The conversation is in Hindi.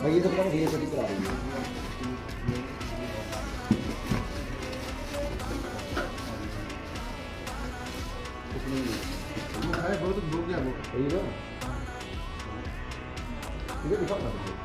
भाई ये सब काम भैया छोटी करा रही है। है बहुत भूख गया वो सही है। इधर दिखाओ ना।